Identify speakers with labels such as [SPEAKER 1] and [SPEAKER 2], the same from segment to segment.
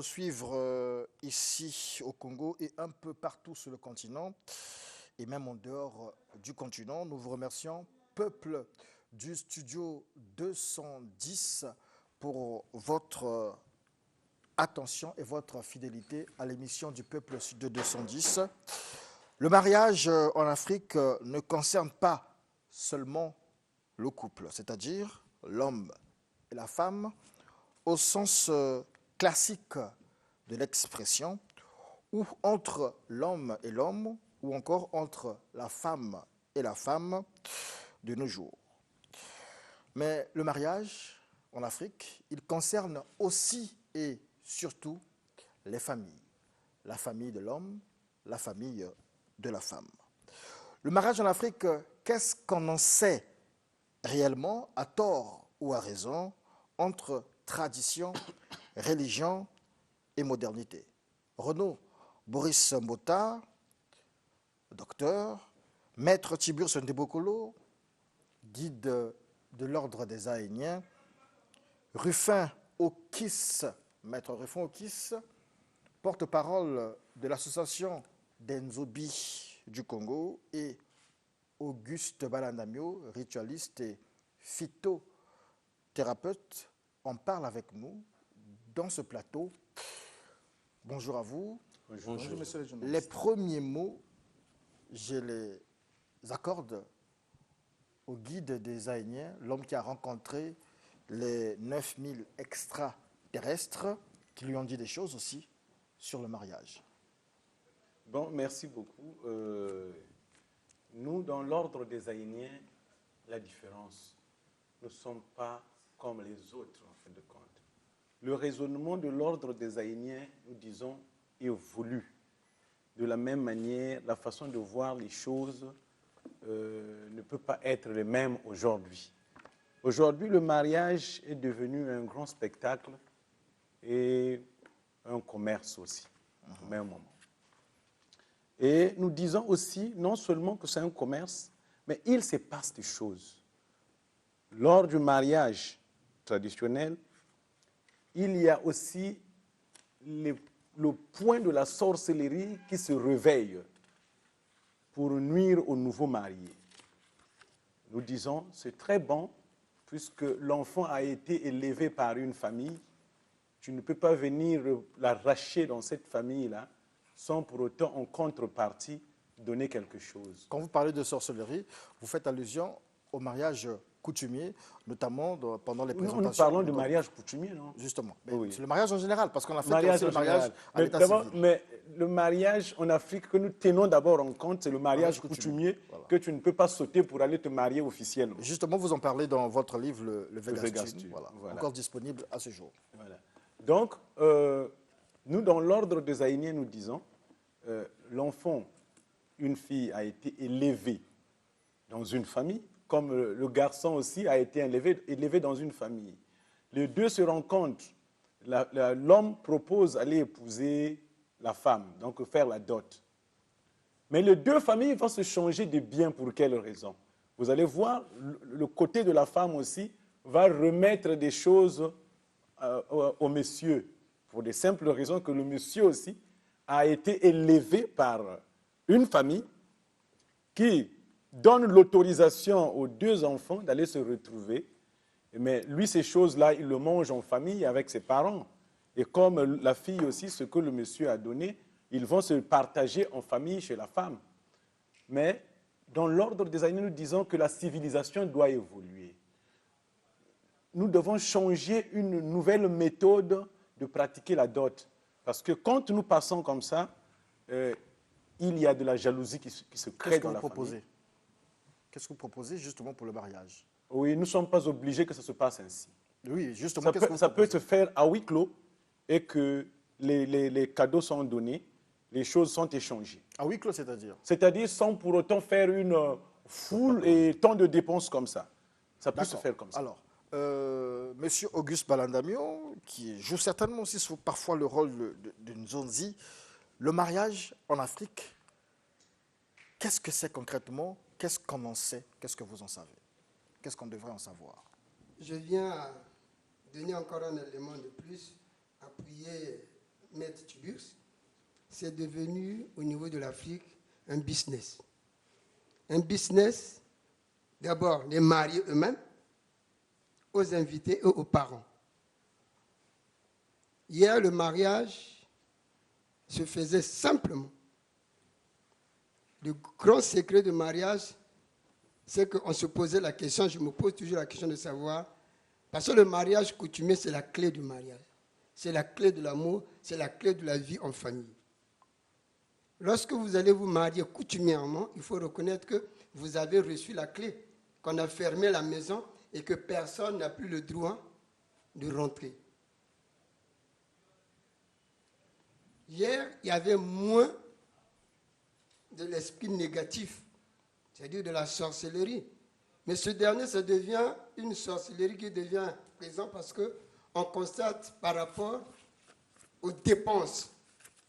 [SPEAKER 1] nous suivre ici au Congo et un peu partout sur le continent et même en dehors du continent. Nous vous remercions, peuple du studio 210, pour votre attention et votre fidélité à l'émission du peuple de 210. Le mariage en Afrique ne concerne pas seulement le couple, c'est-à-dire l'homme et la femme, au sens classique de l'expression, ou entre l'homme et l'homme, ou encore entre la femme et la femme de nos jours. Mais le mariage en Afrique, il concerne aussi et surtout les familles. La famille de l'homme, la famille de la femme. Le mariage en Afrique, qu'est-ce qu'on en sait réellement, à tort ou à raison, entre tradition, religion et modernité? Renaud Boris Mbota, docteur, maître Tiburce Ndebokolo, guide de l'ordre des Ahéniens, Rufin Okis, maître Rufin Okis, porte-parole de l'association des Nzobi du Congo, et Auguste Balandamio, ritualiste et phytothérapeute, en parle avec nous dans ce plateau. Bonjour à vous.
[SPEAKER 2] Bonjour.
[SPEAKER 1] Bonjour, monsieur le journaliste. Les premiers mots, je les accorde au guide des Ahéniens, l'homme qui a rencontré les 9000 extraterrestres, qui lui ont dit des choses aussi sur le mariage.
[SPEAKER 2] Bon, merci beaucoup. Nous, dans l'ordre des Ahéniens, la différence, nous ne sommes pas comme les autres, en fin de compte. Le raisonnement de l'ordre des Ahéniens, nous disons, évolue. De la même manière, la façon de voir les choses ne peut pas être la même aujourd'hui. Aujourd'hui, le mariage est devenu un grand spectacle et un commerce aussi, au même moment. Et nous disons aussi, non seulement que c'est un commerce, mais il se passe des choses. Lors du mariage traditionnel, il y a aussi le point de la sorcellerie qui se réveille pour nuire aux nouveaux mariés. Nous disons, c'est très bon, puisque l'enfant a été élevé par une famille, tu ne peux pas venir l'arracher dans cette famille-là sans pour autant, en contrepartie, donner quelque chose.
[SPEAKER 1] Quand vous parlez de sorcellerie, vous faites allusion au mariage coutumier, notamment pendant les présentations.
[SPEAKER 2] Nous parlons de mariage coutumier, non?
[SPEAKER 1] Justement.
[SPEAKER 2] Oui.
[SPEAKER 1] C'est le mariage en général, parce qu'on a fait aussi le mariage à l'état civil.
[SPEAKER 2] Mais le mariage en Afrique que nous tenons d'abord en compte, c'est le mariage coutumier, voilà, que tu ne peux pas sauter pour aller te marier officiellement.
[SPEAKER 1] Justement, vous en parlez dans votre livre, le Vegastu, voilà, encore disponible à ce jour.
[SPEAKER 2] Voilà. Donc, nous, dans l'ordre des Ahéniens, nous disons, l'enfant, une fille, a été élevée dans une famille, comme le garçon aussi a été élevé dans une famille. Les deux se rencontrent. L'homme propose d'aller épouser la femme, donc faire la dot. Mais les deux familles vont se changer de bien pour quelle raison? Vous allez voir, le côté de la femme aussi va remettre des choses au monsieur, pour des simples raisons que le monsieur aussi a été élevé par une famille qui donne l'autorisation aux deux enfants d'aller se retrouver. Mais lui, ces choses-là, il le mange en famille avec ses parents. Et comme la fille aussi, ce que le monsieur a donné, ils vont se partager en famille chez la femme. Mais dans l'ordre des Ahéniens, nous disons que la civilisation doit évoluer. Nous devons changer une nouvelle méthode de pratiquer la dot. Parce que quand nous passons comme ça, il y a de la jalousie qui se crée dans la famille.
[SPEAKER 1] Qu'est-ce que vous proposez justement pour le mariage?
[SPEAKER 2] Oui, nous ne sommes pas obligés que ça se passe ainsi.
[SPEAKER 1] Oui, justement,
[SPEAKER 2] ça peut se faire à huis clos et que les cadeaux sont donnés, les choses sont échangées.
[SPEAKER 1] À huis clos, c'est-à-dire?
[SPEAKER 2] C'est-à-dire sans pour autant faire une foule et tant de dépenses comme ça. Ça peut se faire comme ça.
[SPEAKER 1] Alors, Monsieur Auguste Balandamio, qui joue certainement aussi parfois le rôle de Nzonzi, le mariage en Afrique, qu'est-ce que c'est concrètement? Qu'est-ce qu'on en sait? Qu'est-ce que vous en savez? Qu'est-ce qu'on devrait en savoir?
[SPEAKER 3] Je viens donner encore un élément de plus, appuyer Maître Tiburce, c'est devenu au niveau de l'Afrique un business. Un business, d'abord les mariés eux-mêmes, aux invités et aux parents. Hier, le mariage se faisait simplement. Le grand secret du mariage, c'est qu'on se posait la question, je me pose toujours la question de savoir, parce que le mariage coutumier, c'est la clé du mariage. C'est la clé de l'amour, c'est la clé de la vie en famille. Lorsque vous allez vous marier coutumièrement, il faut reconnaître que vous avez reçu la clé, qu'on a fermé la maison et que personne n'a plus le droit de rentrer. Hier, il y avait moins de l'esprit négatif, c'est-à-dire de la sorcellerie. Mais ce dernier, ça devient une sorcellerie qui devient présente parce qu'on constate par rapport aux dépenses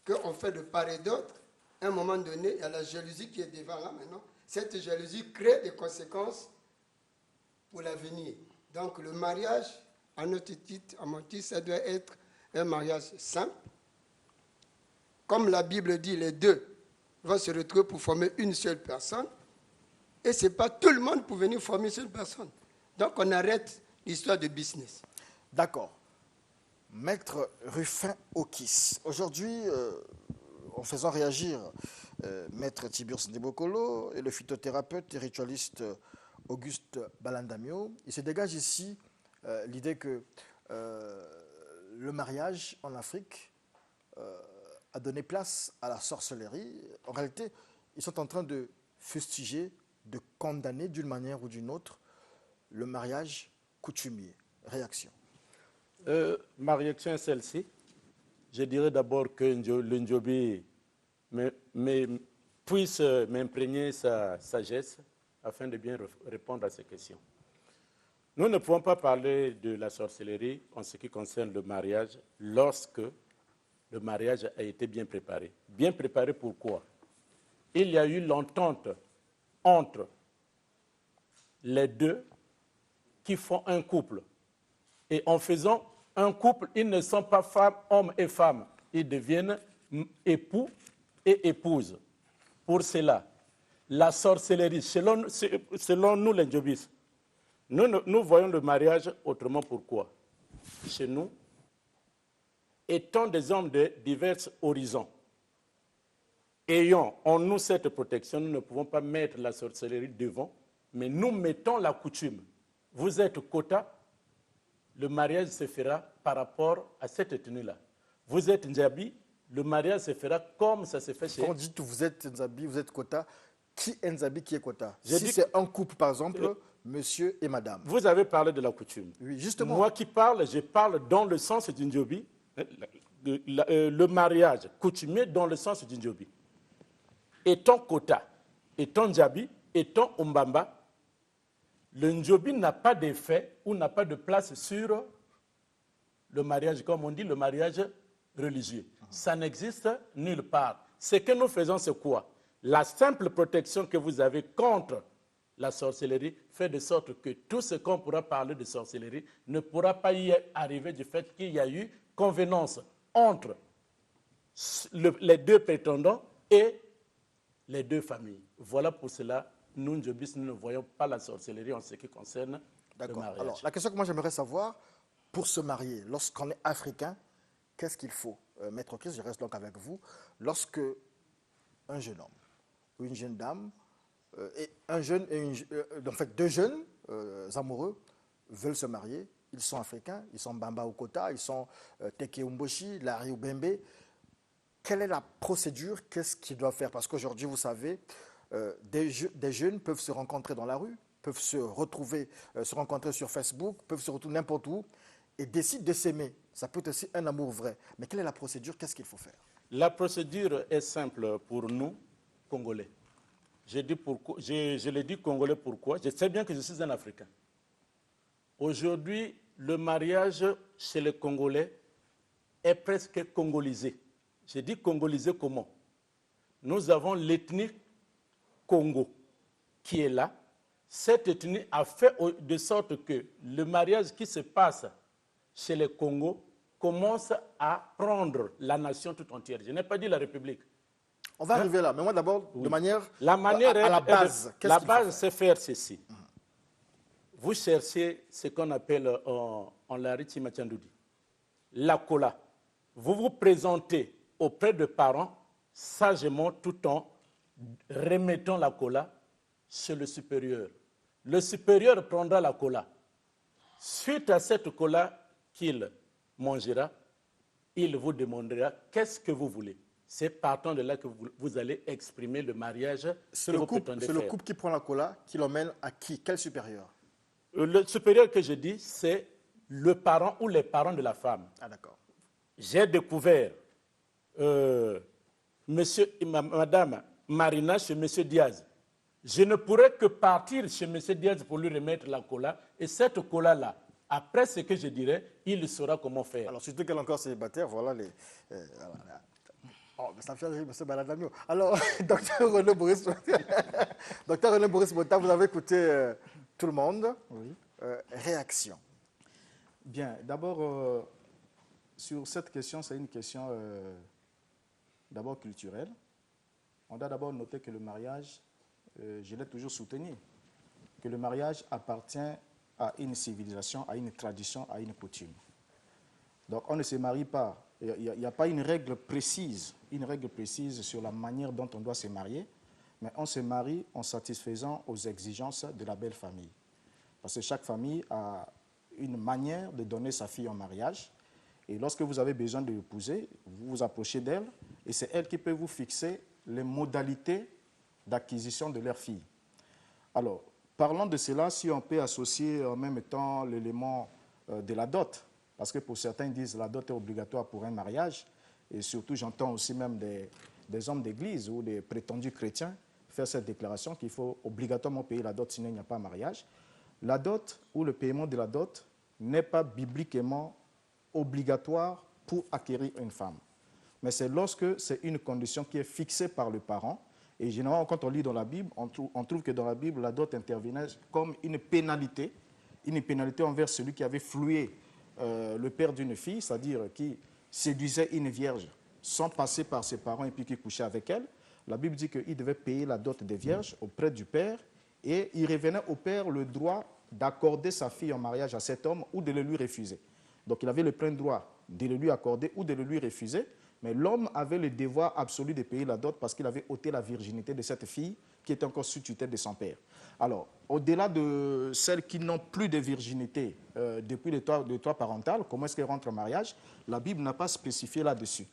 [SPEAKER 3] qu'on fait de part et d'autre, à un moment donné, il y a la jalousie qui est devant là maintenant. Cette jalousie crée des conséquences pour l'avenir. Donc le mariage, à notre titre, à mon titre, ça doit être un mariage simple. Comme la Bible dit, les deux vont se retrouver pour former une seule personne. Et ce n'est pas tout le monde pour venir former une seule personne. Donc on arrête l'histoire de business.
[SPEAKER 1] D'accord. Maître Rufin Okis, aujourd'hui, en faisant réagir Maître Tiburce Ndebokolo et le phytothérapeute et ritualiste Auguste Balandamio, il se dégage ici l'idée que le mariage en Afrique a donné place à la sorcellerie. En réalité, ils sont en train de fustiger, de condamner d'une manière ou d'une autre le mariage coutumier. Réaction.
[SPEAKER 2] Ma réaction est celle-ci. Je dirais d'abord que le Ndiobi puisse m'imprégner sa sagesse afin de bien répondre à ces questions. Nous ne pouvons pas parler de la sorcellerie en ce qui concerne le mariage lorsque le mariage a été bien préparé. Bien préparé pourquoi? Il y a eu l'entente entre les deux qui font un couple. Et en faisant un couple, ils ne sont pas femmes, hommes et femmes. Ils deviennent époux et épouses. Pour cela, la sorcellerie, selon nous les Ndjobis, nous voyons le mariage autrement. Pourquoi? Chez nous, étant des hommes de divers horizons, ayant en nous cette protection, nous ne pouvons pas mettre la sorcellerie devant, mais nous mettons la coutume. Vous êtes quota, le mariage se fera par rapport à cette tenue-là. Vous êtes Ndjabi, le mariage se fera comme ça se fait chez...
[SPEAKER 1] Quand on dit que vous êtes Ndjabi, vous êtes quota, qui est Ndjabi, qui est quota?
[SPEAKER 2] Si
[SPEAKER 1] c'est un couple, par exemple, monsieur et madame.
[SPEAKER 2] Vous avez parlé de la coutume.
[SPEAKER 1] Oui, justement.
[SPEAKER 2] Moi qui parle, je parle dans le sens du Ndjobi, le mariage coutumier dans le sens du Ndjobi. Étant quota, étant Ndjabi, étant Umbamba, le Ndjobi n'a pas d'effet ou n'a pas de place sur le mariage, comme on dit, le mariage religieux. Ça n'existe nulle part. Ce que nous faisons, c'est quoi? La simple protection que vous avez contre la sorcellerie fait de sorte que tout ce qu'on pourra parler de sorcellerie ne pourra pas y arriver du fait qu'il y a eu convenance entre les deux prétendants et les deux familles. Voilà pour cela, nous, Ndjobis, nous ne voyons pas la sorcellerie en ce qui concerne le mariage.
[SPEAKER 1] Alors, la question que moi j'aimerais savoir, pour se marier, lorsqu'on est africain, qu'est-ce qu'il faut? Maître Okis, je reste donc avec vous. Lorsque un jeune homme ou une jeune dame, en fait deux jeunes amoureux veulent se marier, ils sont africains, ils sont Bamba ou Kota, ils sont Teke Umboshi, Larry ou Bembe. Quelle est la procédure? Qu'est-ce qu'ils doivent faire? Parce qu'aujourd'hui, vous savez, des jeunes peuvent se rencontrer dans la rue, peuvent se retrouver, se rencontrer sur Facebook, peuvent se retrouver n'importe où et décident de s'aimer. Ça peut être aussi un amour vrai. Mais quelle est la procédure? Qu'est-ce qu'il faut faire?
[SPEAKER 2] La procédure est simple pour nous, Congolais. Je l'ai dit Congolais pourquoi? Je sais bien que je suis un Africain. Aujourd'hui, le mariage chez les Congolais est presque congolisé. Je dis congolisé comment? Nous avons l'ethnie Congo qui est là. Cette ethnie a fait de sorte que le mariage qui se passe chez les Congos commence à prendre la nation tout entière. Je n'ai pas dit la République.
[SPEAKER 1] On va arriver là, mais moi d'abord, de manière,
[SPEAKER 2] La manière
[SPEAKER 1] à la
[SPEAKER 2] est
[SPEAKER 1] base.
[SPEAKER 2] la base, c'est faire ceci. Vous cherchez ce qu'on appelle en Lariti Machandoudi la cola. Vous vous présentez auprès de parents sagement tout en remettant la cola chez le supérieur. Le supérieur prendra la cola. Suite à cette cola qu'il mangera, il vous demandera qu'est-ce que vous voulez. C'est partant de là que vous allez exprimer le mariage que vous prétendez faire.
[SPEAKER 1] C'est le couple qui prend la cola, qui l'emmène à qui? Quel supérieur?
[SPEAKER 2] Le supérieur que je dis, c'est le parent ou les parents de la femme.
[SPEAKER 1] Ah d'accord.
[SPEAKER 2] J'ai découvert Madame Marina chez M. Diaz. Je ne pourrais que partir chez M. Diaz pour lui remettre la cola. Et cette cola-là, après ce que je dirais, il saura comment faire.
[SPEAKER 1] Alors, surtout qu'elle est encore célibataire, voilà les... voilà. Oh, mais ça fait rire, M. Baladamio. Alors, docteur René Boris Mota, vous avez écouté tout le monde.
[SPEAKER 4] Oui.
[SPEAKER 1] Réaction.
[SPEAKER 4] Bien, d'abord, sur cette question, c'est une question d'abord culturelle. On doit d'abord noter que le mariage, je l'ai toujours soutenu, que le mariage appartient à une civilisation, à une tradition, à une coutume. Donc on ne se marie pas, il n'y a pas une règle précise sur la manière dont on doit se marier, mais on se marie en satisfaisant aux exigences de la belle famille. Parce que chaque famille a une manière de donner sa fille en mariage. Et lorsque vous avez besoin de l'épouser, vous vous approchez d'elle et c'est elle qui peut vous fixer les modalités d'acquisition de leur fille. Alors, parlant de cela, si on peut associer en même temps l'élément de la dot, parce que pour certains ils disent que la dot est obligatoire pour un mariage, et surtout j'entends aussi même des hommes d'église ou des prétendus chrétiens faire cette déclaration qu'il faut obligatoirement payer la dot sinon il n'y a pas mariage. La dot ou le paiement de la dot n'est pas bibliquement obligatoire pour acquérir une femme. Mais c'est lorsque c'est une condition qui est fixée par le parent. Et généralement, quand on lit dans la Bible, on trouve que dans la Bible, la dot intervenait comme une pénalité envers celui qui avait floué le père d'une fille, c'est-à-dire qui séduisait une vierge sans passer par ses parents et puis qui couchait avec elle. La Bible dit qu'il devait payer la dot des vierges auprès du père et il revenait au père le droit d'accorder sa fille en mariage à cet homme ou de le lui refuser. Donc il avait le plein droit de le lui accorder ou de le lui refuser, mais l'homme avait le devoir absolu de payer la dot parce qu'il avait ôté la virginité de cette fille qui était encore sous tutelle de son père. Alors, au-delà de celles qui n'ont plus de virginité depuis le toit parental, comment est-ce qu'elles rentrent en mariage? La Bible n'a pas spécifié là-dessus.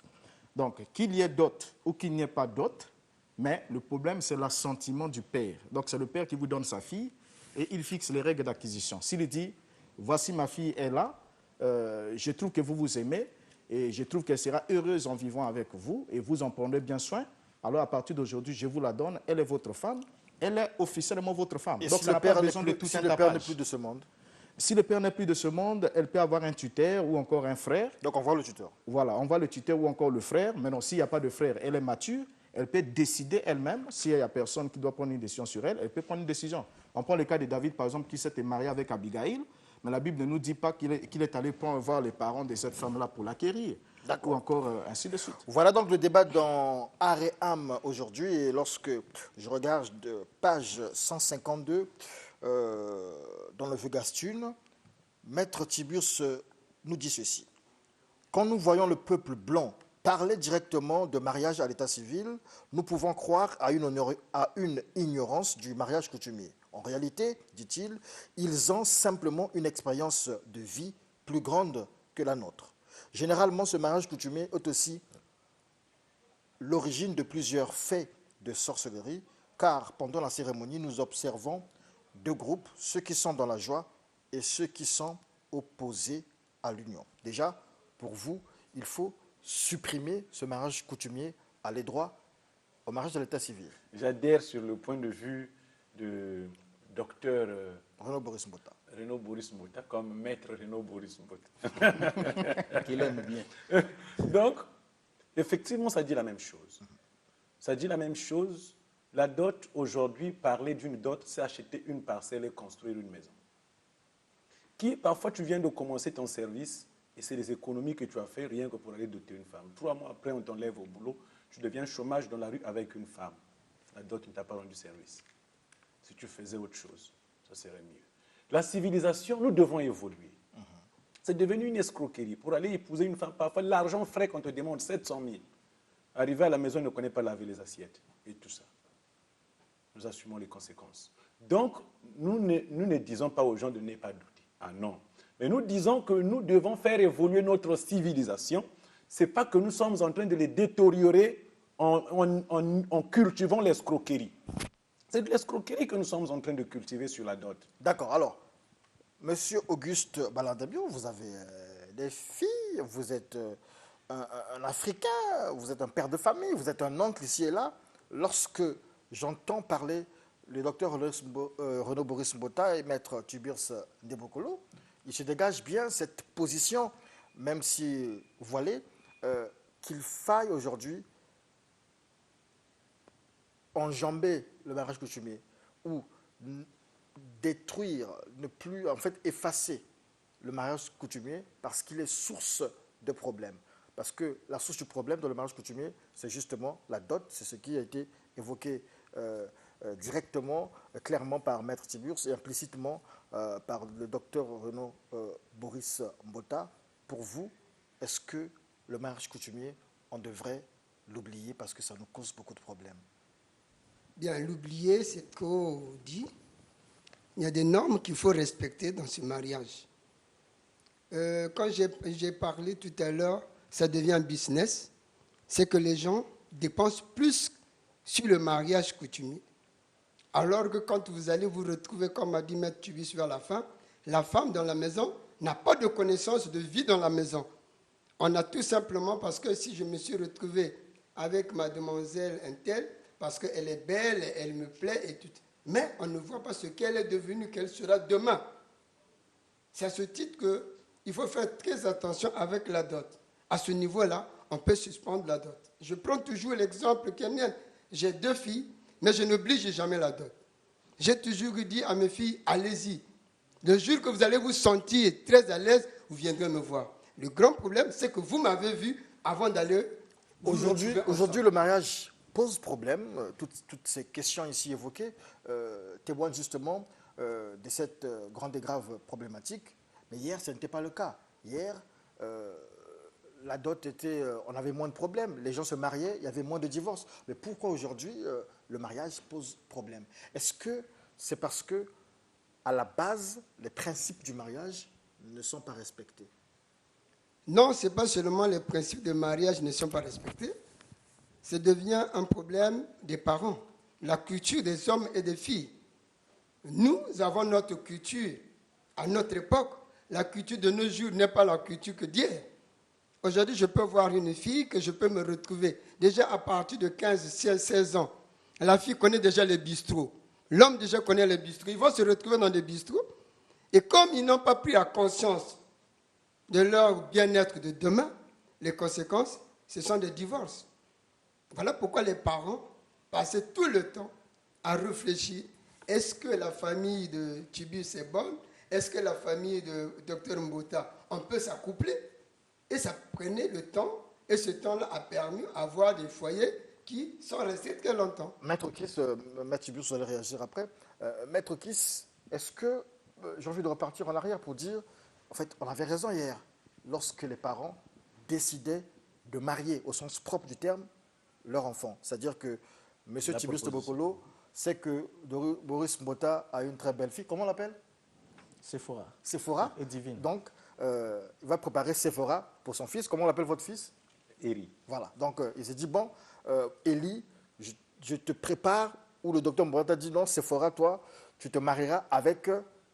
[SPEAKER 4] Donc, qu'il y ait dot ou qu'il n'y ait pas dot, mais le problème, c'est l'assentiment du père. Donc, c'est le père qui vous donne sa fille et il fixe les règles d'acquisition. S'il dit, voici ma fille est là, je trouve que vous vous aimez et je trouve qu'elle sera heureuse en vivant avec vous et vous en prendrez bien soin, alors à partir d'aujourd'hui, je vous la donne, elle est votre femme, elle est officiellement votre femme.
[SPEAKER 1] Et
[SPEAKER 4] donc,
[SPEAKER 1] si
[SPEAKER 4] ça
[SPEAKER 1] le
[SPEAKER 4] n'a
[SPEAKER 1] père
[SPEAKER 4] pas
[SPEAKER 1] n'est
[SPEAKER 4] besoin de
[SPEAKER 1] plus,
[SPEAKER 4] tout
[SPEAKER 1] si
[SPEAKER 4] un
[SPEAKER 1] le père
[SPEAKER 4] tapage.
[SPEAKER 1] n'est plus de ce monde?
[SPEAKER 4] Si le père n'est plus de ce monde, elle peut avoir un tuteur ou encore un frère.
[SPEAKER 1] Donc on voit le tuteur.
[SPEAKER 4] Voilà, on voit le tuteur ou encore le frère. Maintenant, s'il n'y a pas de frère, elle est mature, elle peut décider elle-même. S'il n'y a personne qui doit prendre une décision sur elle, elle peut prendre une décision. On prend le cas de David, par exemple, qui s'était marié avec Abigail, mais la Bible ne nous dit pas qu'il est allé voir les parents de cette femme-là pour l'acquérir. Ou encore ainsi de suite.
[SPEAKER 1] Voilà donc le débat dans Art et âme aujourd'hui. Et lorsque je regarde de page 152 dans le Vegastune, Maître Tiburce nous dit ceci. Quand nous voyons le peuple blanc parler directement de mariage à l'état civil, nous pouvons croire à une ignorance du mariage coutumier. En réalité, dit-il, ils ont simplement une expérience de vie plus grande que la nôtre. Généralement, ce mariage coutumier est aussi l'origine de plusieurs faits de sorcellerie, car pendant la cérémonie, nous observons deux groupes, ceux qui sont dans la joie et ceux qui sont opposés à l'union. Déjà, pour vous, il faut supprimer ce mariage coutumier, aller droit au mariage de l'état civil.
[SPEAKER 2] J'adhère sur le point de vue de docteur
[SPEAKER 1] Renaud Boris Mbota.
[SPEAKER 2] Renaud Boris Mbota, comme maître Renaud Boris Mbota.
[SPEAKER 4] Qu'il aime bien.
[SPEAKER 2] Donc, effectivement, ça dit la même chose. Ça dit la même chose. La dot, aujourd'hui, parler d'une dot, c'est acheter une parcelle et construire une maison. Parfois, tu viens de commencer ton service Et c'est les économies que tu as fait rien que pour aller doter une femme. 3 mois après, on t'enlève au boulot, tu deviens chômage dans la rue avec une femme. La dot ne t'a pas rendu service. Si tu faisais autre chose, ça serait mieux. La civilisation, nous devons évoluer. C'est devenu une escroquerie. Pour aller épouser une femme, parfois l'argent frais qu'on te demande, 700 000. Arriver à la maison, on ne connaît pas laver les assiettes et tout ça. Nous assumons les conséquences. Donc, nous ne disons pas aux gens de ne pas douter. Ah non. Mais nous disons que nous devons faire évoluer notre civilisation. Ce n'est pas que nous sommes en train de les détériorer en cultivant l'escroquerie. C'est de l'escroquerie que nous sommes en train de cultiver sur la dot.
[SPEAKER 1] D'accord. Alors, Monsieur Auguste Balandabio, vous avez des filles, vous êtes un Africain, vous êtes un père de famille, vous êtes un oncle ici et là. Lorsque j'entends parler le docteur Renaud Boris Mbota et maître Tubirs Ndebokolo, il se dégage bien cette position, même si voilée, qu'il faille aujourd'hui enjamber le mariage coutumier ou détruire, ne plus en fait effacer le mariage coutumier parce qu'il est source de problèmes. Parce que la source du problème dans le mariage coutumier, c'est justement la dot, c'est ce qui a été évoqué directement, clairement par Maître Tiburce et implicitement par le docteur Renaud Boris Mbota. Pour vous, est-ce que le mariage coutumier, on devrait l'oublier parce que ça nous cause beaucoup de problèmes?
[SPEAKER 3] Bien, l'oublier, c'est qu'on dit, il y a des normes qu'il faut respecter dans ce mariage. Quand j'ai parlé tout à l'heure, ça devient un business, c'est que les gens dépensent plus sur le mariage coutumier. Alors que quand vous allez vous retrouver, comme a dit Maître Tubis vers la femme dans la maison n'a pas de connaissance de vie dans la maison. On a tout simplement, parce que si je me suis retrouvé avec mademoiselle un tel, parce qu'elle est belle, elle me plaît et tout, mais on ne voit pas ce qu'elle est devenue, qu'elle sera demain. C'est à ce titre qu'il faut faire très attention avec la dot. À ce niveau-là, on peut suspendre la dot. Je prends toujours l'exemple qui est mien. J'ai 2 filles, mais je n'oblige jamais la dot. J'ai toujours dit à mes filles, allez-y. Le jour que vous allez vous sentir très à l'aise, vous viendrez me voir. Le grand problème, c'est que vous m'avez vu avant d'aller...
[SPEAKER 1] Aujourd'hui, le mariage pose problème. Toutes ces questions ici évoquées témoignent justement de cette grande et grave problématique. Mais hier, ce n'était pas le cas. Hier, la dot était... on avait moins de problèmes. Les gens se mariaient, il y avait moins de divorces. Mais pourquoi aujourd'hui, le mariage pose problème? Est-ce que c'est parce que, à la base, les principes du mariage ne sont pas respectés?
[SPEAKER 3] Non, ce n'est pas seulement les principes de mariage ne sont pas respectés. Ça devient un problème des parents, la culture des hommes et des filles. Nous avons notre culture. À notre époque, la culture de nos jours n'est pas la culture que d'hier. Aujourd'hui, je peux voir une fille que je peux me retrouver déjà à partir de 15, 16 ans. La fille connaît déjà les bistrots. L'homme déjà connaît les bistrots. Ils vont se retrouver dans des bistrots. Et comme ils n'ont pas pris la conscience de leur bien-être de demain, les conséquences, ce sont des divorces. Voilà pourquoi les parents passaient tout le temps à réfléchir. Est-ce que la famille de Tubis est bonne? Est-ce que la famille de Dr Mbota, on peut s'accoupler? Et ça prenait le temps, et ce temps-là a permis d'avoir des foyers qui sont restés très longtemps.
[SPEAKER 1] Maître Kiss, Maître Tiburce, vous allez réagir après. Maître Kiss, est-ce que j'ai envie de repartir en arrière pour dire, en fait, on avait raison hier, lorsque les parents décidaient de marier, au sens propre du terme, leur enfant. C'est-à-dire que M. Tiburce Ndebokolo sait que Boris Mbota a une très belle fille. Comment on l'appelle?
[SPEAKER 4] Sephora.
[SPEAKER 1] Sephora.
[SPEAKER 4] Et divine.
[SPEAKER 1] Donc, il va préparer Sephora pour son fils. Comment on l'appelle votre fils?
[SPEAKER 2] Eri.
[SPEAKER 1] Voilà. Donc, il s'est dit, bon, Eli, je te prépare, ou le docteur Mbota dit, non, Sephora, toi, tu te marieras avec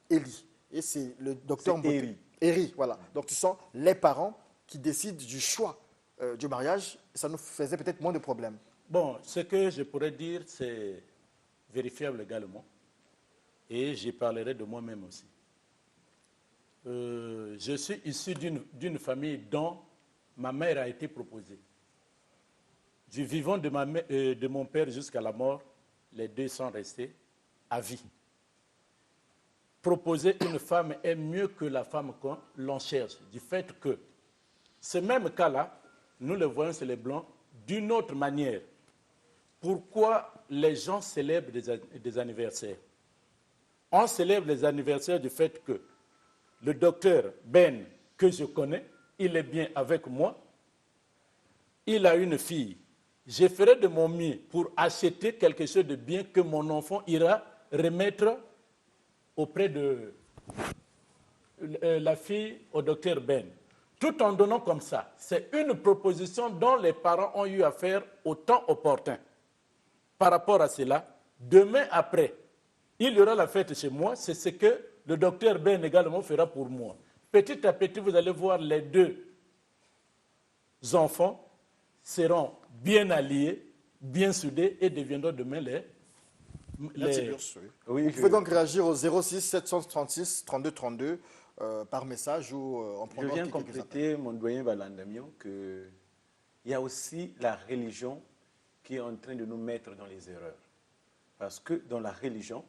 [SPEAKER 1] Eli. Et c'est le docteur Mbota.
[SPEAKER 2] Eri.
[SPEAKER 1] Eri, voilà. Donc, ce sont les parents qui décident du choix du mariage. Ça nous faisait peut-être moins de problèmes.
[SPEAKER 5] Bon, ce que je pourrais dire, c'est vérifiable également. Et je parlerai de moi-même aussi. Je suis issu d'une famille dont ma mère a été proposée. Du vivant de mon père jusqu'à la mort, les deux sont restés à vie. proposer une femme est mieux que la femme qu'on l'on cherche. Du fait que ce même cas-là, nous le voyons chez les Blancs d'une autre manière. Pourquoi les gens célèbrent des anniversaires? On célèbre les anniversaires du fait que le docteur Ben, que je connais, il est bien avec moi, il a une fille. Je ferai de mon mieux pour acheter quelque chose de bien que mon enfant ira remettre auprès de la fille au docteur Ben. Tout en donnant comme ça. C'est une proposition dont les parents ont eu à faire au temps opportun. Par rapport à cela, demain après, il y aura la fête chez moi, c'est ce que le docteur Ben également fera pour moi. Petit à petit, vous allez voir les deux enfants seront bien alliés, bien soudés et deviendront demain
[SPEAKER 1] Merci, Lurs, oui.
[SPEAKER 2] Oui,
[SPEAKER 1] Vous pouvez donc réagir au 06 736 32 32 par message ou en
[SPEAKER 2] Je
[SPEAKER 1] prenant
[SPEAKER 2] viens
[SPEAKER 1] quelques appels.
[SPEAKER 2] compléter mon doyen Balandamion qu'il y a aussi la religion qui est en train de nous mettre dans les erreurs. Parce que dans la religion,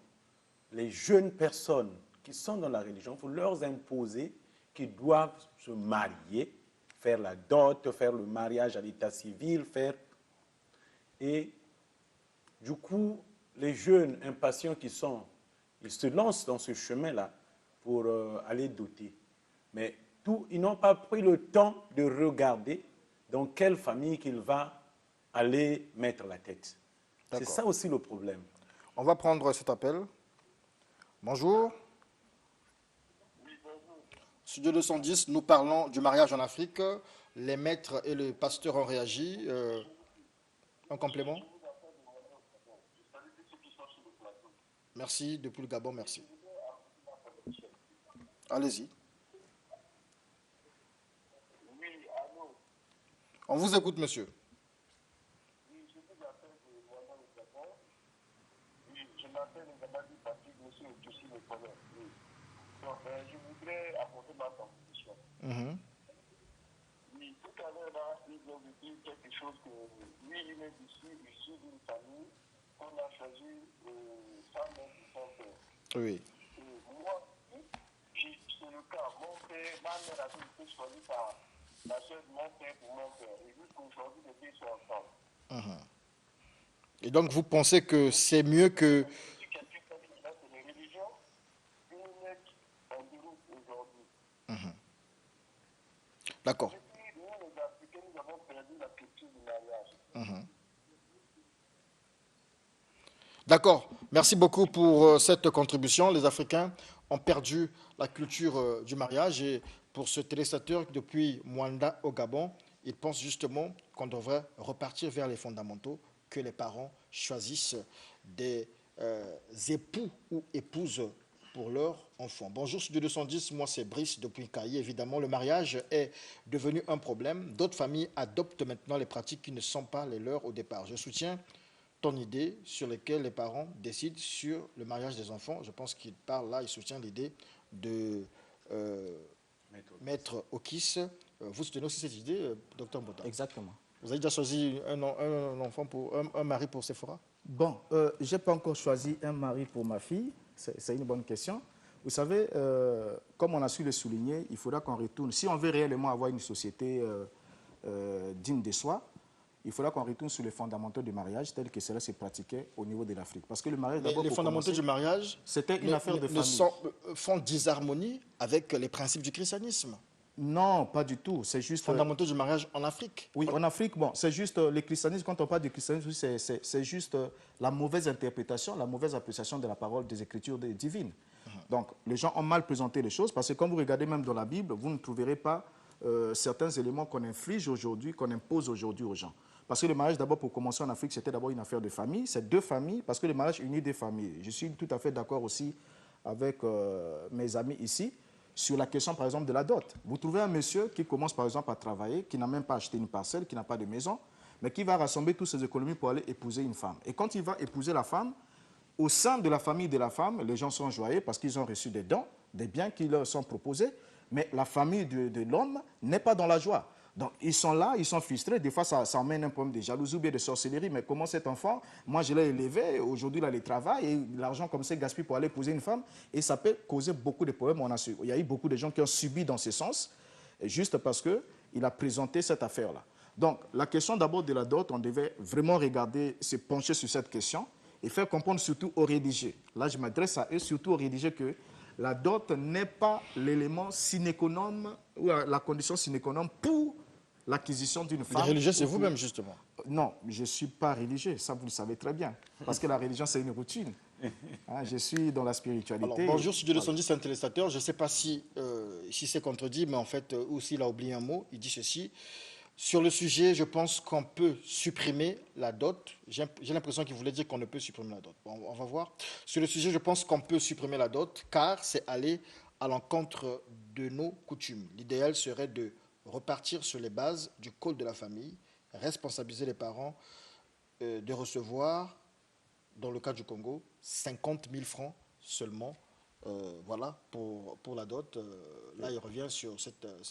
[SPEAKER 2] les jeunes personnes qui sont dans la religion, il faut leur imposer qu'ils doivent se marier, faire la dot, faire le mariage à l'état civil, faire... Et du coup, les jeunes impatients qui sont, ils se lancent dans ce chemin-là pour aller doter. Mais ils n'ont pas pris le temps de regarder dans quelle famille qu'il va aller mettre la tête. C'est ça aussi le problème.
[SPEAKER 1] On va prendre cet appel. Bonjour. Studio 210, nous parlons du mariage en Afrique. Les maîtres et le pasteur ont réagi. Un complément? Merci, depuis le Gabon, merci. Allez-y. On vous écoute, monsieur.
[SPEAKER 6] Je m'appelle Ngamadi Patrick, monsieur Toussi le connaît. Donc, je voudrais apporter ma contribution. Oui, tout à l'heure, là, il vient de dire quelque chose que lui, il est issu d'une famille qu'on a choisi sans même son père.
[SPEAKER 1] Oui.
[SPEAKER 6] Et moi, c'est le cas. Mon père, ma mère a été choisie par la soeur de mon père pour mon père. Et vu qu'aujourd'hui, les deux sont ensemble.
[SPEAKER 1] Et donc, vous pensez que c'est mieux que...
[SPEAKER 6] Si quelqu'un fait que c'est les religions, une lettre en déroute aujourd'hui.
[SPEAKER 1] D'accord.
[SPEAKER 6] Depuis, nous, les Africains, nous avons perdu la culture du mariage.
[SPEAKER 1] D'accord. Merci beaucoup pour cette contribution. Les Africains ont perdu la culture du mariage. Et pour ce téléspectateur, depuis Mwanda au Gabon, il pense justement qu'on devrait repartir vers les fondamentaux, que les parents choisissent des époux ou épouses pour leurs enfants. Bonjour, Studio 210, moi c'est Brice depuis Caillé. Évidemment, le mariage est devenu un problème. D'autres familles adoptent maintenant les pratiques qui ne sont pas les leurs au départ. Je soutiens ton idée sur laquelle les parents décident sur le mariage des enfants. Je pense qu'il parle là, il soutient l'idée de Maître Okis. Vous soutenez aussi cette idée, Dr Mbota?
[SPEAKER 4] Exactement.
[SPEAKER 1] Vous avez déjà choisi un enfant pour un mari pour Sephora?
[SPEAKER 4] Bon, je n'ai pas encore choisi un mari pour ma fille. C'est une bonne question. Vous savez, comme on a su le souligner, il faudra qu'on retourne. Si on veut réellement avoir une société digne de soi, il faudra qu'on retourne sur les fondamentaux du mariage tels que cela s'est pratiqué au niveau de l'Afrique. Parce que le mariage, d'abord,
[SPEAKER 1] les fondamentaux du mariage,
[SPEAKER 4] c'était une affaire de famille.
[SPEAKER 1] Font disharmonie avec les principes du christianisme.
[SPEAKER 4] Non, pas du tout. C'est juste...
[SPEAKER 1] Fondamentaux du mariage en Afrique.
[SPEAKER 4] Oui, en Afrique, bon, c'est juste le christianisme. Quand on parle de christianisme, c'est juste la mauvaise interprétation, la mauvaise appréciation de la parole des Écritures divines. Donc, les gens ont mal présenté les choses parce que quand vous regardez même dans la Bible, vous ne trouverez pas certains éléments qu'on inflige aujourd'hui, qu'on impose aujourd'hui aux gens. Parce que le mariage, d'abord, pour commencer en Afrique, c'était d'abord une affaire de famille. C'est deux familles, parce que le mariage unit des familles. Je suis tout à fait d'accord aussi avec mes amis ici sur la question, par exemple, de la dot. Vous trouvez un monsieur qui commence, par exemple, à travailler, qui n'a même pas acheté une parcelle, qui n'a pas de maison, mais qui va rassembler toutes ses économies pour aller épouser une femme. Et quand il va épouser la femme, au sein de la famille de la femme, les gens sont joyeux parce qu'ils ont reçu des dons, des biens qui leur sont proposés, mais la famille de l'homme n'est pas dans la joie. Donc, ils sont là, ils sont frustrés. Des fois, ça emmène un problème de jalousie ou bien de sorcellerie. Mais comment cet enfant, moi, je l'ai élevé, aujourd'hui, il travaille, et l'argent comme ça, il gaspille pour aller épouser une femme. Et ça peut causer beaucoup de problèmes. Il y a eu beaucoup de gens qui ont subi dans ce sens, juste parce qu'il a présenté cette affaire-là. Donc, la question d'abord de la dot, on devait vraiment regarder, se pencher sur cette question et faire comprendre surtout aux rédigés. Là, je m'adresse à eux, surtout aux rédigés, que la dot n'est pas l'élément sine qua non, ou la condition sine qua non pour l'acquisition d'une femme.
[SPEAKER 1] Les religieux, c'est vous-même, justement.
[SPEAKER 4] Non, je ne suis pas religieux, ça vous le savez très bien. Parce que la religion, c'est une routine. Hein, je suis dans la spiritualité.
[SPEAKER 1] Alors, bonjour, Studio 210, c'est un téléspectateur. Je ne sais pas si c'est contredit, mais en fait, aussi, il a oublié un mot. Il dit ceci. Sur le sujet, je pense qu'on peut supprimer la dot. J'ai l'impression qu'il voulait dire qu'on ne peut supprimer la dot. Bon, on va voir. Sur le sujet, je pense qu'on peut supprimer la dot, car c'est aller à l'encontre de nos coutumes. L'idéal serait de repartir sur les bases du code de la famille, responsabiliser les parents de recevoir, dans le cas du Congo, 50 000 francs seulement. Voilà, pour la dot. Là, il revient sur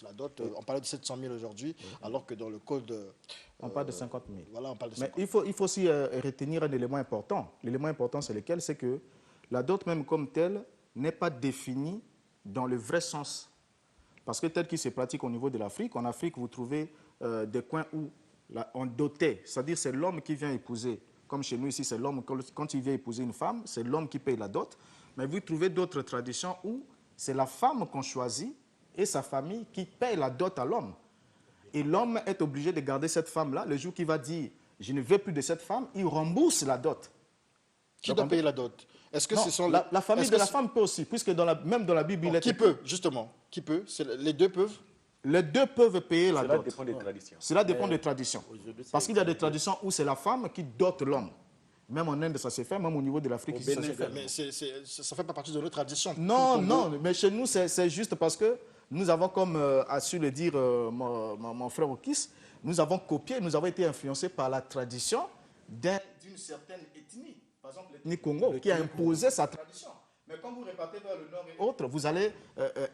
[SPEAKER 1] la dot. On parlait de 700 000 aujourd'hui, alors que dans le code...
[SPEAKER 4] on parle de 50 000.
[SPEAKER 1] Voilà, on parle de 50
[SPEAKER 4] 000. Mais il faut aussi retenir un élément important. L'élément important, c'est lequel? C'est que la dot, même comme telle, n'est pas définie dans le vrai sens. Parce que tel qu'il se pratique au niveau de l'Afrique, en Afrique, vous trouvez des coins où on dotait, c'est-à-dire c'est l'homme qui vient épouser. Comme chez nous ici, c'est l'homme, quand il vient épouser une femme, c'est l'homme qui paye la dot. Mais vous trouvez d'autres traditions où c'est la femme qu'on choisit et sa famille qui paye la dot à l'homme. Et l'homme est obligé de garder cette femme-là. Le jour qu'il va dire « je ne veux plus de cette femme », il rembourse la dot.
[SPEAKER 1] Qui doit payer la dot? Est-ce que
[SPEAKER 4] non,
[SPEAKER 1] ce sont
[SPEAKER 4] la famille de la femme peut aussi, puisque même dans la Bible, il est...
[SPEAKER 1] Qui peut, justement? Qui peut? Les deux peuvent?
[SPEAKER 4] Les deux peuvent payer la dot.
[SPEAKER 2] Cela dépend des traditions.
[SPEAKER 4] Cela dépend des traditions. Parce qu'il y a des traditions où c'est la femme qui dote l'homme. Même en Inde, ça se fait, même au niveau de l'Afrique, ça se fait.
[SPEAKER 1] Mais ça ne fait pas partie de notre tradition.
[SPEAKER 4] Non, non, mais chez nous, c'est juste parce que nous avons, comme a su le dire mon frère Okis, nous avons copié, nous avons été influencés par la tradition d'une certaine ethnie. Par exemple, l'ethnie Congo, qui a imposé sa tradition. Mais quand vous repartez vers le nord et autres, vous allez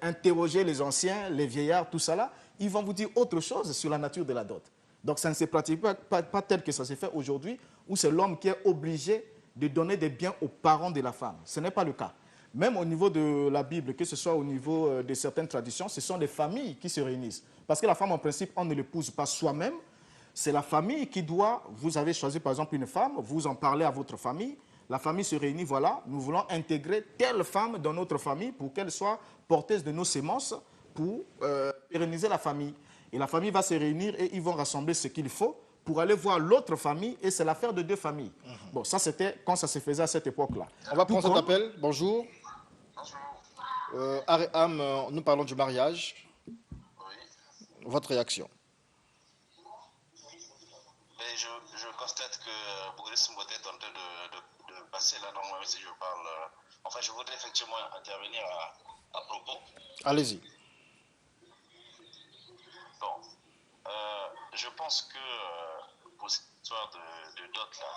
[SPEAKER 4] interroger les anciens, les vieillards, tout ça là, ils vont vous dire autre chose sur la nature de la dot. Donc ça ne se pratique pas tel que ça se fait aujourd'hui, où c'est l'homme qui est obligé de donner des biens aux parents de la femme. Ce n'est pas le cas. Même au niveau de la Bible, que ce soit au niveau de certaines traditions, ce sont les familles qui se réunissent. Parce que la femme, en principe, on ne l'épouse pas soi-même. C'est la famille qui doit, vous avez choisi par exemple une femme, vous en parlez à votre famille, la famille se réunit, voilà, nous voulons intégrer telle femme dans notre famille pour qu'elle soit porteuse de nos semences pour pérenniser la famille. Et la famille va se réunir et ils vont rassembler ce qu'il faut pour aller voir l'autre famille, et c'est l'affaire de deux familles. Bon, ça c'était quand ça se faisait à cette époque-là.
[SPEAKER 1] On va prendre cet appel. Bonjour. Aréham, nous parlons du mariage.
[SPEAKER 6] Oui.
[SPEAKER 1] Votre réaction?
[SPEAKER 6] Mais je constate que Boris Mbote est en train de passer là, donc moi si je parle. Enfin, je voudrais effectivement intervenir à propos.
[SPEAKER 1] Allez-y.
[SPEAKER 6] Bon, je pense que pour cette histoire de dot là,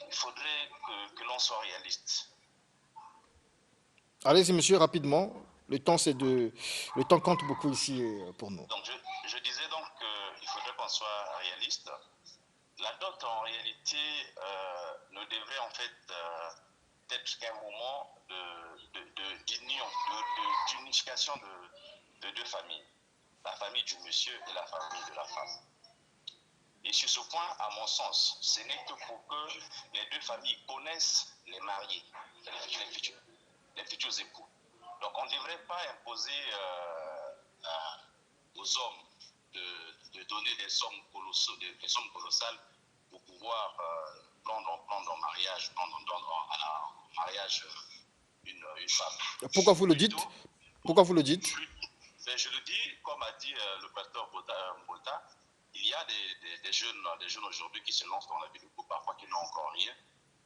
[SPEAKER 6] il faudrait que l'on soit réaliste.
[SPEAKER 1] Allez-y, monsieur, rapidement. Le temps compte beaucoup ici pour nous.
[SPEAKER 6] Donc, je disais donc qu'il faudrait qu'on soit réaliste. La dot, en réalité, ne devrait en fait être qu'un moment d'union, d'unification de deux familles. La famille du monsieur et la famille de la femme. Et sur ce point, à mon sens, ce n'est que pour que les deux familles connaissent les mariés, les futurs époux. Donc on ne devrait pas imposer aux hommes de donner des sommes colossales pour pouvoir prendre en mariage, une femme.
[SPEAKER 1] Pourquoi vous le dites? Pourquoi vous le dites?
[SPEAKER 6] Ben, je le dis, comme a dit le pasteur Mbota, il y a des jeunes aujourd'hui qui se lancent dans la vie de couple, parfois qui n'ont encore rien,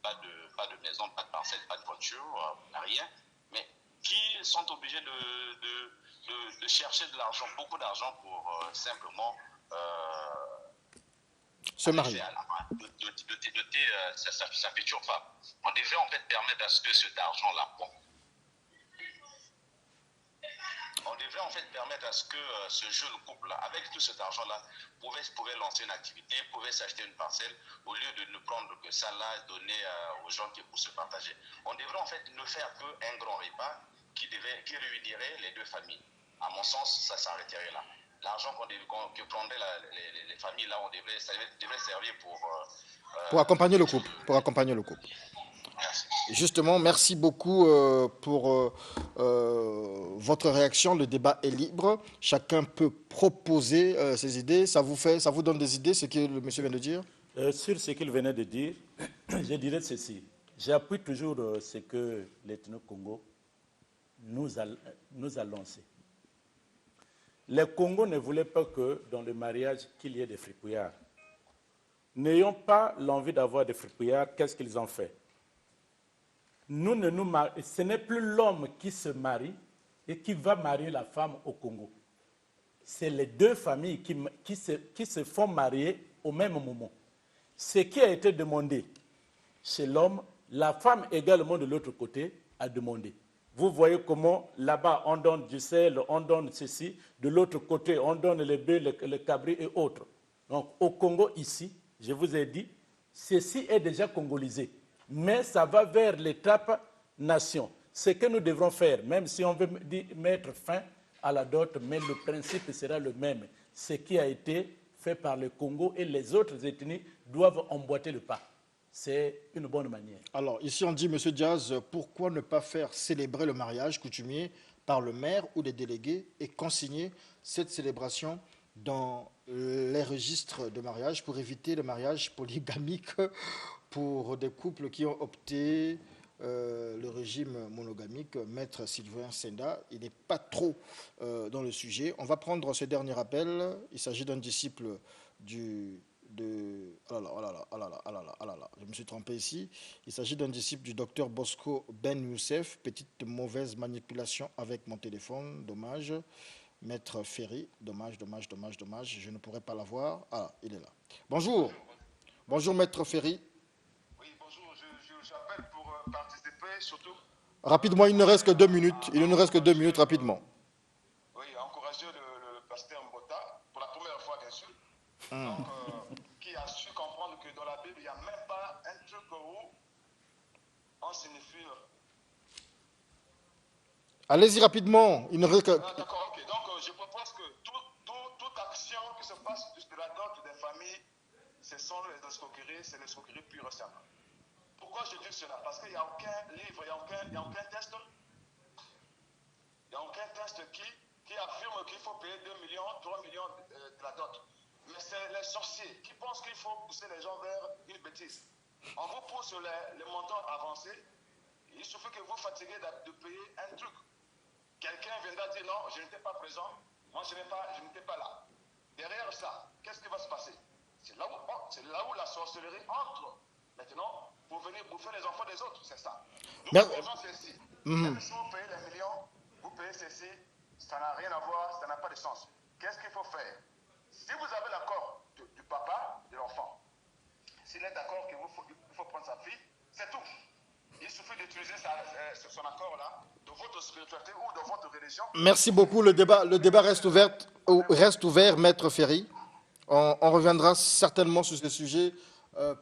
[SPEAKER 6] pas de maison, pas de parcelle, pas de voiture, rien, mais qui sont obligés de chercher de l'argent, beaucoup d'argent pour simplement
[SPEAKER 1] se marier.
[SPEAKER 6] Doter sa future femme. On devrait en fait permettre à ce que cet argent-là, on devrait devrait en fait permettre à ce que ce jeune couple, avec tout cet argent-là, pouvait lancer une activité, pouvait s'acheter une parcelle, au lieu de ne prendre que ça là, donner aux gens qui pour se partager. On devrait en fait ne faire qu'un grand repas qui réunirait les deux familles. À mon sens, ça s'arrêterait là. L'argent que prendraient les familles là, ça devrait servir
[SPEAKER 1] pour accompagner le couple. Pour accompagner le couple.
[SPEAKER 6] Merci.
[SPEAKER 1] Justement, merci beaucoup pour votre réaction. Le débat est libre. Chacun peut proposer ses idées. Ça vous donne des idées, ce que le monsieur vient de dire?
[SPEAKER 5] Sur ce qu'il venait de dire, je dirais ceci. J'appuie toujours ce que l'Ethno-Congo nous a lancé. Les Congos ne voulaient pas que dans le mariage qu'il y ait des fripouillards. N'ayant pas l'envie d'avoir des fripouillards, qu'est-ce qu'ils ont fait? Ce n'est plus l'homme qui se marie et qui va marier la femme au Congo. C'est les deux familles qui se font marier au même moment. Ce qui a été demandé chez l'homme, la femme également de l'autre côté a demandé. Vous voyez comment là-bas on donne du sel, on donne ceci, de l'autre côté on donne les bœufs, le cabri et autres. Donc au Congo ici, je vous ai dit, ceci est déjà congolisé. Mais ça va vers l'étape nation. Ce que nous devrons faire, même si on veut mettre fin à la dot, mais le principe sera le même. Ce qui a été fait par le Congo et les autres ethnies doivent emboîter le pas. C'est une bonne manière.
[SPEAKER 1] Alors, ici on dit, M. Diaz, pourquoi ne pas faire célébrer le mariage coutumier par le maire ou les délégués et consigner cette célébration dans les registres de mariage pour éviter le mariage polygamique pour des couples qui ont opté le régime monogamique? Maître Sylvain Senda, il n'est pas trop dans le sujet. On va prendre ce dernier appel. Il s'agit d'un disciple je me suis trompé ici. Il s'agit d'un disciple du docteur Bosco Ben Youssef. Petite mauvaise manipulation avec mon téléphone, dommage. Maître Ferry, dommage. Je ne pourrais pas l'avoir. Ah, il est là. Bonjour. Bonjour, Maître Ferry.
[SPEAKER 7] Oui, bonjour. J'appelle pour participer, surtout.
[SPEAKER 1] Rapidement, il ne reste que 2 minutes. Il ne reste que 2 minutes, rapidement.
[SPEAKER 7] Oui, encourager le pasteur Mbota, pour la première fois, bien sûr. Donc, qui a su comprendre que dans la Bible, il n'y a même pas un truc où on signifie.
[SPEAKER 1] Allez-y rapidement. Il ne reste que...
[SPEAKER 7] D'accord, ok. Donc, je propose que toute action qui se passe de la dot des familles, ce sont les escroqueries, c'est l'escroquerie pure et simple. Pourquoi je dis cela? Parce qu'il n'y a aucun livre, il n'y a aucun test. Il n'y a aucun test qui affirme qu'il faut payer 2 millions, 3 millions de la dot. Mais c'est les sorciers qui pensent qu'il faut pousser les gens vers une bêtise. On vous pousse les montants avancés. Il suffit que vous fatiguez de payer un truc. Quelqu'un viendra dire non, je n'étais pas présent, moi je n'étais pas là. Derrière ça, qu'est-ce qui va se passer? C'est là où la sorcellerie entre maintenant pour venir bouffer les enfants des autres, c'est ça. Nous proposons ceci. Même si vous payez les millions, vous payez ceci, ça n'a rien à voir, ça n'a pas de sens. Qu'est-ce qu'il faut faire? Si vous avez l'accord du papa, de l'enfant, s'il est d'accord qu'il faut prendre sa fille, c'est tout. Il suffit d'utiliser son accord-là de votre spiritualité ou de votre religion.
[SPEAKER 1] Merci beaucoup. Le débat reste ouvert, Maître Ferry. On reviendra certainement sur ce sujet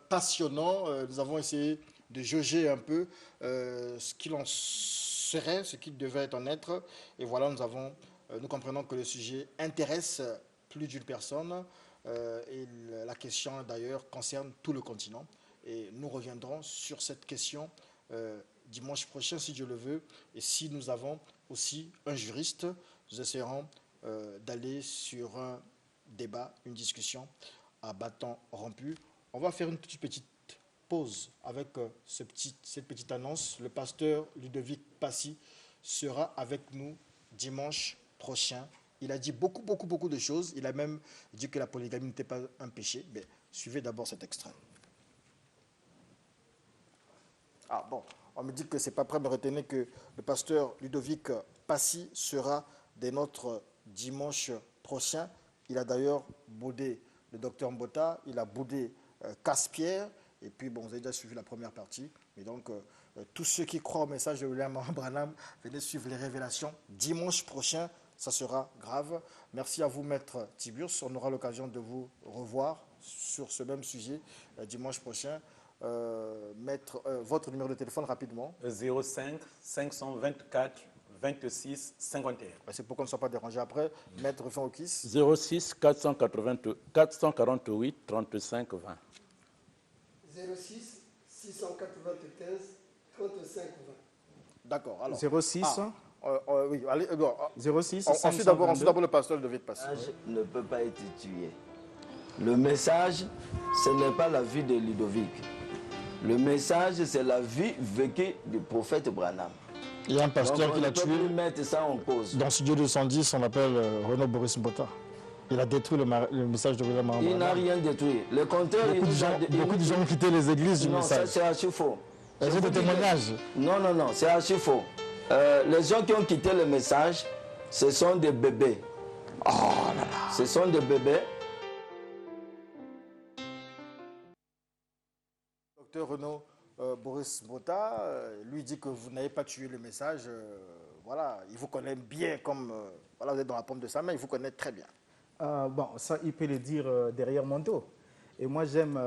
[SPEAKER 1] passionnant. Nous avons essayé de jauger un peu ce qu'il en serait, ce qu'il devait en être. Et voilà, nous comprenons que le sujet intéresse plus d'une personne. Et la question, d'ailleurs, concerne tout le continent. Et nous reviendrons sur cette question dimanche prochain, si Dieu le veut. Et si nous avons aussi un juriste, nous essaierons d'aller sur un débat, une discussion à bâton rompu. On va faire une petite pause avec cette petite annonce. Le pasteur Ludovic Passy sera avec nous dimanche prochain. Il a dit beaucoup de choses. Il a même dit que la polygamie n'était pas un péché. Mais suivez d'abord cet extrait. Ah bon, on me dit que ce n'est pas prêt, mais retenez que le pasteur Ludovic Passy sera des nôtres dimanche prochain. Il a d'ailleurs boudé le docteur Mbota, il a boudé Casse-Pierre, et puis bon, vous avez déjà suivi la première partie. Et donc, tous ceux qui croient au message de William Branham, venez suivre les révélations dimanche prochain ça sera grave. Merci à vous, Maître Tiburce. On aura l'occasion de vous revoir sur ce même sujet dimanche prochain. Maître, votre numéro de téléphone rapidement.
[SPEAKER 2] 05 524 26 51.
[SPEAKER 1] C'est pour qu'on ne soit pas dérangé après. Maître Rufin-Okis.
[SPEAKER 5] 06 448 35 20.
[SPEAKER 3] 06 695 35 20.
[SPEAKER 1] D'accord. Alors.
[SPEAKER 4] 06.
[SPEAKER 1] Oui, allez.
[SPEAKER 4] 06.
[SPEAKER 1] Ensuite d'abord le pasteur devait passer.
[SPEAKER 8] Le message ne peut pas être tué. Le message, ce n'est pas la vie de Ludovic. Le message, c'est la vie vécue du prophète Branham.
[SPEAKER 1] Il y a un pasteur
[SPEAKER 8] Donc,
[SPEAKER 1] qui l'a
[SPEAKER 8] on ne peut
[SPEAKER 1] tué.
[SPEAKER 8] plus mettre ça en cause.
[SPEAKER 1] Dans Studio 210, on l'appelle Renaud Boris Mbota. Il a détruit le message de William Branham.
[SPEAKER 8] Il n'a rien détruit. Le contraire,
[SPEAKER 1] Beaucoup de gens ont quitté les églises du
[SPEAKER 8] non,
[SPEAKER 1] message.
[SPEAKER 8] ça c'est archi faux.
[SPEAKER 1] Elles ont des témoignages.
[SPEAKER 8] Non, non, non, c'est archi faux. Les gens qui ont quitté le message, ce sont des bébés.
[SPEAKER 1] Oh là là.
[SPEAKER 8] Ce sont des bébés.
[SPEAKER 1] Docteur Renaud Boris Mbota, lui dit que vous n'avez pas tué le message. Voilà, il vous connaît bien comme... voilà, vous êtes dans la paume de sa main, il vous connaît très bien.
[SPEAKER 4] Bon, ça, il peut le dire derrière mon dos. Et moi, j'aime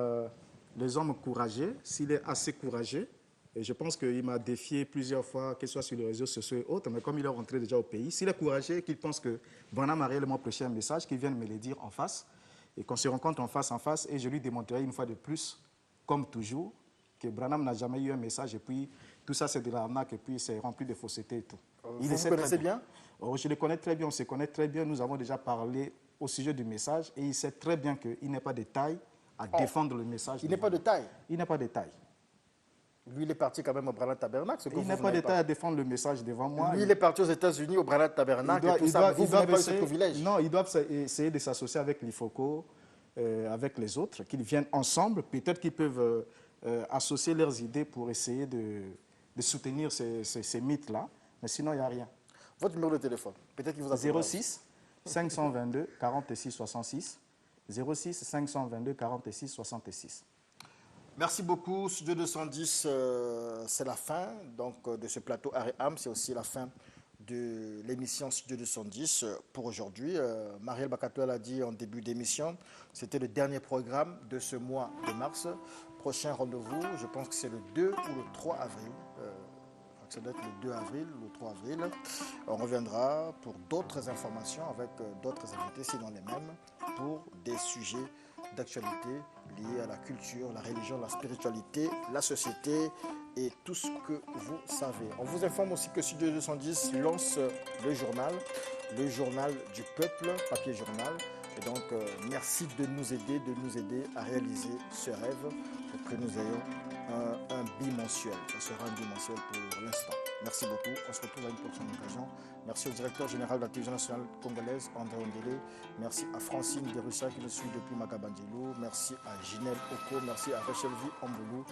[SPEAKER 4] les hommes courageux. S'il est assez courageux, et je pense qu'il m'a défié plusieurs fois, que ce soit sur les réseaux sociaux et autres, mais comme il est rentré déjà au pays, s'il est courageux et qu'il pense que Branham a réellement prêché un message, qu'il vienne me le dire en face, et qu'on se rencontre en face, et je lui démontrerai une fois de plus, comme toujours, que Branham n'a jamais eu un message, et puis tout ça, c'est de l'arnaque, et puis c'est rempli de fausseté et tout.
[SPEAKER 1] Vous le connaissez bien?
[SPEAKER 4] Oh, je le connais très bien, on se connaît très bien, nous avons déjà parlé au sujet du message, et il sait très bien qu'il n'est pas de taille à défendre le message.
[SPEAKER 1] Il n'est pas de taille.
[SPEAKER 4] Il n'est pas de taille.
[SPEAKER 1] Lui, il est parti quand même au Branham Tabernacle.
[SPEAKER 4] Il n'est pas de taille à défendre le message devant moi.
[SPEAKER 1] Lui, il est parti aux États-Unis au Branham Tabernacle et tout ça. Vous n'avez pas eu ce privilège.
[SPEAKER 4] Non, ils doivent essayer de s'associer avec l'IFOCO, avec les autres, qu'ils viennent ensemble. Peut-être qu'ils peuvent associer leurs idées pour essayer de soutenir ces mythes-là. Mais sinon, il n'y a rien.
[SPEAKER 1] Votre numéro de téléphone, peut-être qu'il vous a
[SPEAKER 4] 06 522 46 66. 06 522 46 66.
[SPEAKER 1] Merci beaucoup. Studio 210, c'est la fin donc, de ce plateau Aréam. C'est aussi la fin de l'émission Studio 210 pour aujourd'hui. Marielle Bakatoua l'a dit en début d'émission. C'était le dernier programme de ce mois de mars. Prochain rendez-vous, je pense que c'est le 2 ou le 3 avril. Ça doit être le 2 avril, le 3 avril. On reviendra pour d'autres informations avec d'autres invités, sinon les mêmes, pour des sujets d'actualité liés à la culture, la religion, la spiritualité, la société et tout ce que vous savez. On vous informe aussi que Studio 210 lance le journal du peuple, papier journal. Et donc, merci de nous aider à réaliser ce rêve pour que nous ayons un bimensuel. Ça sera un bimensuel pour l'instant. Merci beaucoup. On se retrouve à une prochaine occasion. Merci au directeur général de la télévision nationale congolaise, André Ondele. Merci à Francine Derussa qui nous suit depuis Makabandilou. Merci à Ginelle Oko. Merci à Rachel V. Amboulou.